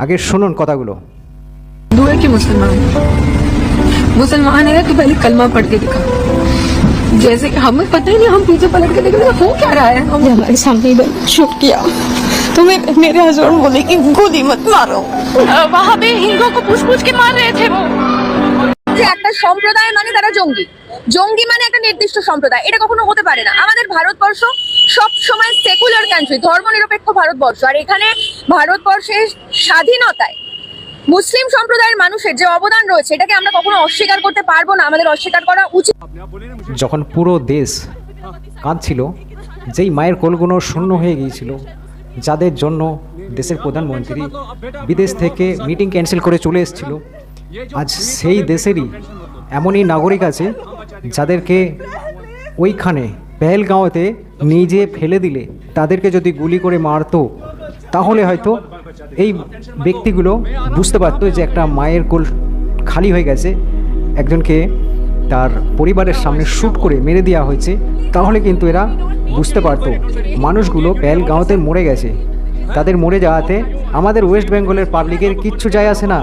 আগে শুনুন কথাগুলো। दुआ के मुसलमान है तो पहले कलमा पढ़ के दिखा। जैसे कि हमें पता ही नहीं, हम पीछे पलट के देखें हो क्या रहा है। जब हमारे सामने शूट किया तो मेरे हस्बैंड बोले कि गोली मत मारो। वहाँ पे हिंदुओं को पूछ पूछ के मार रहे थे वो। যে একটা সম্প্রদায় মানে তারা জঙ্গি, জঙ্গি মানে একটা নির্দিষ্ট সম্প্রদায়, এটা কখনো হতে পারে না। আমাদের ভারতবর্ষ সব সময় সেকুলার কান্ট্রি, ধর্মনিরপেক্ষ ভারতবর্ষ, আর এখানে ভারতবর্ষের স্বাধীনতায় মুসলিম সম্প্রদায়ের মানুষের যে অবদান রয়েছে এটাকে আমরা কখনো অস্বীকার করতে পারবো না, আমাদের অস্বীকার করা উচিত। যখন পুরো দেশ কাঁদছিল, যেই মায়ের কোলগুলো শূন্য হয়ে গিয়েছিল, যাদের জন্য দেশের প্রধানমন্ত্রী বিদেশ থেকে মিটিং ক্যান্সেল করে চলে এসেছিল, আজ সেই দেশেরই এমনই নাগরিক আছে যাদেরকে ওইখানে পেহেলগাঁওতে নিজে ফেলে দিলে তাদেরকে যদি গুলি করে মারতো, তাহলে হয়তো এই ব্যক্তিগুলো বুঝতে পারতো যে একটা মায়ের কোল খালি হয়ে গেছে, একজনকে তার পরিবারের সামনে শ্যুট করে মেরে দেওয়া হয়েছে, তাহলে কিন্তু এরা বুঝতে পারতো মানুষগুলো পেহেলগাঁওতে মরে গেছে। তাদের মরে যাওয়াতে আমাদের ওয়েস্ট বেঙ্গলের পাবলিকের কিচ্ছু যায় আসে না।